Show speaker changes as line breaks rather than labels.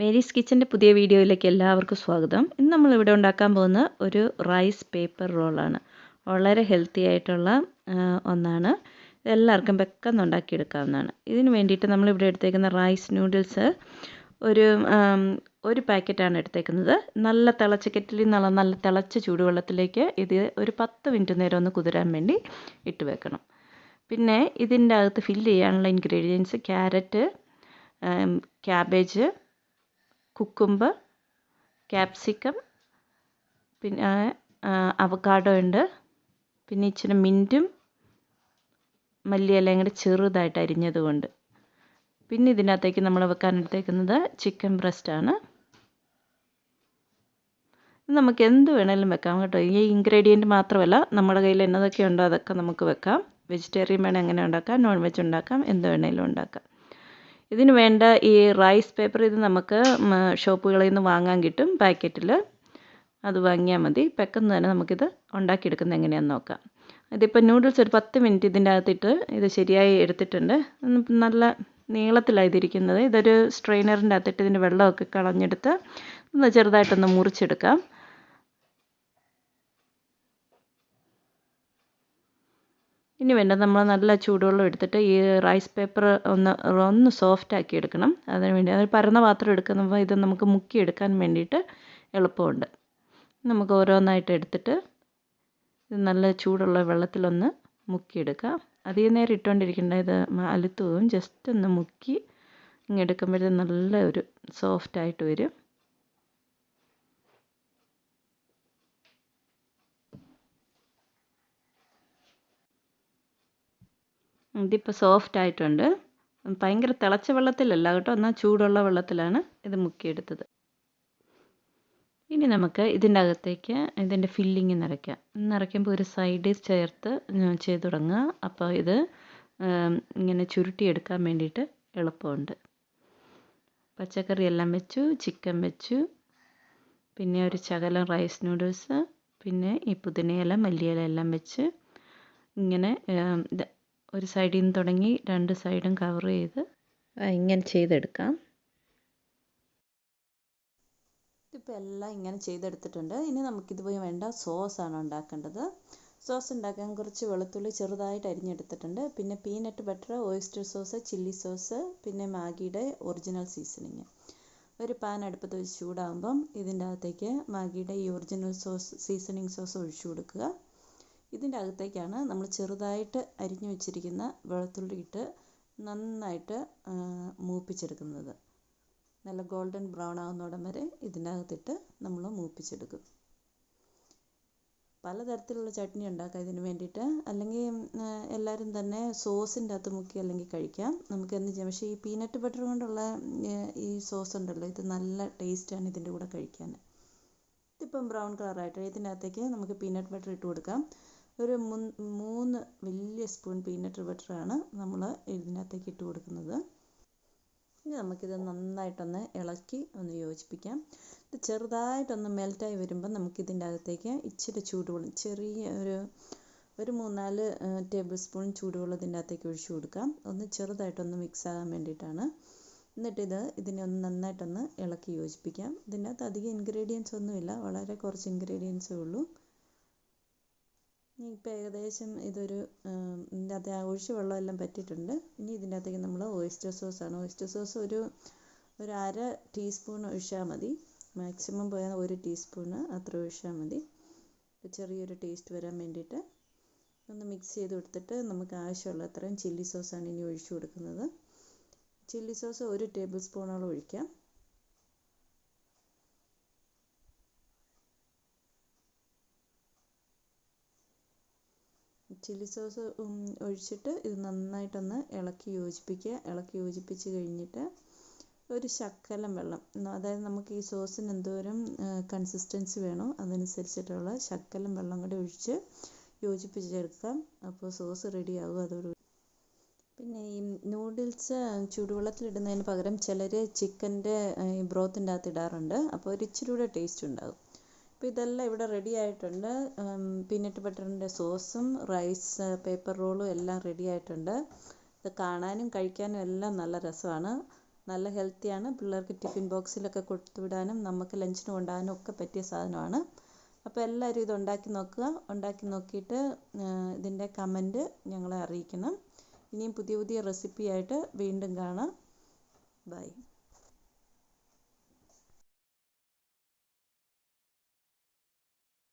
Mary's കിച്ചൻ്റെ പുതിയ വീഡിയോയിലേക്ക് എല്ലാവർക്കും സ്വാഗതം. ഇന്ന് നമ്മളിവിടെ ഉണ്ടാക്കാൻ പോകുന്ന ഒരു റൈസ് പേപ്പർ റോളാണ്. വളരെ ഹെൽത്തി ആയിട്ടുള്ള ഒന്നാണ്. എല്ലാവർക്കും പെട്ടെന്ന് ഉണ്ടാക്കിയെടുക്കാവുന്നതാണ്. ഇതിന് വേണ്ടിയിട്ട് നമ്മളിവിടെ എടുത്തേക്കുന്ന റൈസ് നൂഡിൽസ് ഒരു പാക്കറ്റാണ് എടുത്തേക്കുന്നത്. നല്ല തിളച്ച കെറ്റിലിൽ നിന്നുള്ള നല്ല തിളച്ച ചൂടുവെള്ളത്തിലേക്ക് ഇത് ഒരു 10 മിനിറ്റ് നേരം ഒന്ന് കുതിരാൻ വേണ്ടി ഇട്ട് വെക്കണം. പിന്നെ ഇതിൻ്റെ അകത്ത് ഫില്ല് ചെയ്യാനുള്ള ingredients carrot, cabbage, cucumber, capsicum, പിന്നെ അവക്കാഡോ ഉണ്ട്, പിന്നെ ഇച്ചിരി മിൻറ്റും മല്ലിയിലയും കൂടെ ചെറുതായിട്ട് അരിഞ്ഞതുകൊണ്ട്. പിന്നെ ഇതിനകത്തേക്ക് നമ്മൾ വെക്കാൻ എടുത്തേക്കുന്നത് ചിക്കൻ ബ്രസ്റ്റാണ്. നമുക്ക് എന്ത് വേണേലും വെക്കാം കേട്ടോ. ഈ ഇൻഗ്രീഡിയൻറ്റ് മാത്രമല്ല, നമ്മുടെ കയ്യിൽ എന്നതൊക്കെ ഉണ്ടോ അതൊക്കെ നമുക്ക് വെക്കാം. വെജിറ്റേറിയൻ വേണേൽ അങ്ങനെ ഉണ്ടാക്കാം, നോൺ വെജ് ഉണ്ടാക്കാം, എന്ത് വേണേലും ഉണ്ടാക്കാം. ഇതിന് വേണ്ട ഈ റൈസ് പേപ്പർ ഇത് നമുക്ക് ഷോപ്പുകളിൽ നിന്ന് വാങ്ങാൻ കിട്ടും പാക്കറ്റിൽ. അത് വാങ്ങിയാൽ മതി. പെട്ടെന്ന് തന്നെ നമുക്കിത് ഉണ്ടാക്കിയെടുക്കുന്നത് എങ്ങനെയാണെന്ന് നോക്കാം. ഇതിപ്പോൾ നൂഡിൽസ് ഒരു 10 മിനിറ്റ് ഇതിൻ്റെ അകത്തിട്ട് ഇത് ശരിയായി എടുത്തിട്ടുണ്ട്. നല്ല നീളത്തിലാണ് ഇതിരിക്കുന്നത്. ഇതൊരു സ്ട്രെയിനറിൻ്റെ അകത്തിട്ട് ഇതിൻ്റെ വെള്ളമൊക്കെ കളഞ്ഞെടുത്ത് ഒന്ന് ചെറുതായിട്ടൊന്ന് മുറിച്ചെടുക്കാം. ഇനി വേണ്ടത് നമ്മൾ നല്ല ചൂടുവെള്ളം എടുത്തിട്ട് ഈ റൈസ് പേപ്പർ ഒന്ന് സോഫ്റ്റ് ആക്കി എടുക്കണം. അതിന് വേണ്ടി അത് പരന്ന പാത്രം എടുക്കുമ്പോൾ ഇത് നമുക്ക് മുക്കിയെടുക്കാൻ വേണ്ടിയിട്ട് എളുപ്പമുണ്ട്. നമുക്ക് ഓരോന്നായിട്ട് എടുത്തിട്ട് ഇത് നല്ല ചൂടുള്ള വെള്ളത്തിലൊന്ന് മുക്കിയെടുക്കാം. അധികം നേരം ഇട്ടുകൊണ്ടിരിക്കേണ്ട, ഇത് അലുത്ത് പോകും. ജസ്റ്റ് ഒന്ന് മുക്കി ഇങ്ങനെ എടുക്കുമ്പോഴത്തേക്കും നല്ല ഒരു സോഫ്റ്റായിട്ട് വരും. ഇതിപ്പോൾ സോഫ്റ്റ് ആയിട്ടുണ്ട്. ഭയങ്കര തിളച്ച വെള്ളത്തിലല്ല കേട്ടോ, എന്നാൽ ചൂടുള്ള വെള്ളത്തിലാണ് ഇത് മുക്കിയെടുത്തത്. ഇനി നമുക്ക് ഇതിൻ്റെ അകത്തേക്ക് ഇതിൻ്റെ ഫില്ലിങ് നിറയ്ക്കുമ്പോൾ ഒരു സൈഡ് ചേർത്ത് ചെയ്ത് തുടങ്ങുക. അപ്പോൾ ഇത് ഇങ്ങനെ ചുരുട്ടിയെടുക്കാൻ വേണ്ടിയിട്ട് എളുപ്പമുണ്ട്. പച്ചക്കറി എല്ലാം വെച്ചു, ചിക്കൻ വെച്ചു, പിന്നെ ഒരു ശകലം റൈസ് നൂഡിൽസ്, പിന്നെ ഈ പുതിനയില മല്ലിയില എല്ലാം വെച്ച് ഇങ്ങനെ ഒരു സൈഡിൽ നിന്ന് തുടങ്ങി 2 സൈഡും കവർ ചെയ്ത് ഇങ്ങനെ ചെയ്തെടുക്കാം. ഇതിപ്പോൾ എല്ലാം ഇങ്ങനെ ചെയ്തെടുത്തിട്ടുണ്ട്. ഇനി നമുക്കിതുപോയി വേണ്ട സോസാണ് ഉണ്ടാക്കേണ്ടത്. സോസ് ഉണ്ടാക്കാൻ കുറച്ച് വെളുത്തുള്ളി ചെറുതായിട്ട് അരിഞ്ഞെടുത്തിട്ടുണ്ട്. പിന്നെ peanut butter, oyster sauce, chilli sauce, പിന്നെ മാഗിയുടെ ഒറിജിനൽ സീസണിങ്. ഒരു പാൻ അടുപ്പത്ത് വെച്ച് ചൂടാകുമ്പം ഇതിൻ്റെ അകത്തേക്ക് മാഗിയുടെ ഈ ഒറിജിനൽ സീസണിങ് സോസ് ഒഴിച്ചു കൊടുക്കുക. ഇതിൻ്റെ അകത്തേക്കാണ് നമ്മൾ ചെറുതായിട്ട് അരിഞ്ഞു വെച്ചിരിക്കുന്ന വെളുത്തുള്ളി ഇട്ട് നന്നായിട്ട് മൂപ്പിച്ചെടുക്കുന്നത്. നല്ല ഗോൾഡൻ ബ്രൗൺ ആകുന്നോടം വരെ ഇതിൻ്റെ അകത്തിട്ട് നമ്മൾ മൂപ്പിച്ചെടുക്കും. പലതരത്തിലുള്ള ചട്നി ഉണ്ടാക്കാം ഇതിന് വേണ്ടിയിട്ട്. അല്ലെങ്കിൽ എല്ലാവരും തന്നെ സോസിൻ്റെ അകത്ത് മുക്കി അല്ലെങ്കിൽ കഴിക്കാം. നമുക്ക് എന്ത് ചെയ്യാം, പക്ഷേ ഈ പീനട്ട് ബട്ടർ കൊണ്ടുള്ള ഈ സോസ് ഉണ്ടല്ലോ, ഇത് നല്ല ടേസ്റ്റാണ് ഇതിൻ്റെ കൂടെ കഴിക്കാൻ. ഇതിപ്പം ബ്രൗൺ കളറായിട്ട് ഇതിൻ്റെ അകത്തേക്ക് നമുക്ക് പീനട്ട് ബട്ടർ ഇട്ട് കൊടുക്കാം. ഒരു 3 വലിയ സ്പൂൺ പീനട്ട് ബട്ടറാണ് നമ്മൾ ഇതിനകത്തേക്ക് ഇട്ട് കൊടുക്കുന്നത്. ഇനി നമുക്കിത് നന്നായിട്ടൊന്ന് ഇളക്കി ഒന്ന് യോജിപ്പിക്കാം. ഇത് ചെറുതായിട്ടൊന്ന് മെൽറ്റായി വരുമ്പോൾ നമുക്കിതിൻ്റെ അകത്തേക്ക് ഇച്ചിരി ചൂടുവെള്ളം, ചെറിയ ഒരു 3-4 ടേബിൾ സ്പൂൺ ചൂടുവെള്ളം ഇതിൻ്റെ അകത്തേക്ക് ഒഴിച്ചു കൊടുക്കാം. ഒന്ന് ചെറുതായിട്ടൊന്ന് മിക്സ് ആകാൻ വേണ്ടിയിട്ടാണ്. എന്നിട്ട് ഇതിനെ ഒന്ന് നന്നായിട്ടൊന്ന് ഇളക്കി യോജിപ്പിക്കാം. ഇതിൻ്റെ അകത്ത് അധികം ഇൻഗ്രീഡിയൻസ് ഒന്നുമില്ല, വളരെ കുറച്ച് ഇൻഗ്രീഡിയൻസേ ഉള്ളൂ. ഇനി ഇപ്പോൾ ഏകദേശം ഇതിൻ്റെ അകത്ത് ഒഴിച്ച വെള്ളമെല്ലാം പറ്റിയിട്ടുണ്ട്. ഇനി ഇതിൻ്റെ അകത്തേക്ക് നമ്മൾ ഓയിസ്റ്റർ സോസാണ്. ഓയിസ്റ്റർ സോസ് ഒരു 1/2 ടീസ്പൂൺ ഒഴിച്ചാൽ മതി. മാക്സിമം പോയാൽ 1 ടീസ്പൂണ് അത്ര ഒഴിച്ചാൽ മതി. ചെറിയൊരു ടേസ്റ്റ് വരാൻ വേണ്ടിയിട്ട് ഒന്ന് മിക്സ് ചെയ്ത് കൊടുത്തിട്ട് നമുക്ക് ആവശ്യമുള്ള അത്രയും ചില്ലി സോസാണ് ഇനി ഒഴിച്ചു കൊടുക്കുന്നത്. ചില്ലി സോസ് 1 ടേബിൾ സ്പൂണോളം ഒഴിക്കാം. ചില്ലി സോസ് ഒഴിച്ചിട്ട് ഇത് നന്നായിട്ടൊന്ന് ഇളക്കി യോജിപ്പിക്കുക. ഇളക്കി യോജിപ്പിച്ച് കഴിഞ്ഞിട്ട് ഒരു ശകലം വെള്ളം, അതായത് നമുക്ക് ഈ സോസിന് എന്തോരം കൺസിസ്റ്റൻസി വേണോ അതനുസരിച്ചിട്ടുള്ള ശകലം വെള്ളം കൂടി ഒഴിച്ച് യോജിപ്പിച്ചെടുക്കാം. അപ്പോൾ സോസ് റെഡിയാകും അതോടുകൂടി. പിന്നെ ഈ നൂഡിൽസ് ചൂടുവെള്ളത്തിലിടുന്നതിന് പകരം ചിലർ ചിക്കൻ്റെ ഈ ബ്രോത്തിൻ്റെ അകത്ത് ഇടാറുണ്ട്. അപ്പോൾ ഒരു ഇച്ചിരി കൂടെ ടേസ്റ്റ് ഉണ്ടാകും. അപ്പോൾ ഇതെല്ലാം ഇവിടെ റെഡി ആയിട്ടുണ്ട്. പീനട്ട് ബട്ടറിൻ്റെ സോസും റൈസ് പേപ്പർ റോളും എല്ലാം റെഡി ആയിട്ടുണ്ട്. ഇത് കാണാനും കഴിക്കാനും എല്ലാം നല്ല രസമാണ്. നല്ല ഹെൽത്തിയാണ്. പിള്ളേർക്ക് ടിഫിൻ ബോക്സിലൊക്കെ കൊടുത്തു വിടാനും നമുക്ക് ലഞ്ചിന് കൊണ്ടുപോകാനും ഒക്കെ പറ്റിയ സാധനമാണ്. അപ്പോൾ എല്ലാവരും ഇത് ഉണ്ടാക്കി നോക്കുക. ഉണ്ടാക്കി നോക്കിയിട്ട് ഇതിൻ്റെ കമൻറ്റ് ഞങ്ങളെ അറിയിക്കണം. ഇനിയും പുതിയ പുതിയ റെസിപ്പിയായിട്ട് വീണ്ടും കാണാം. ബൈ.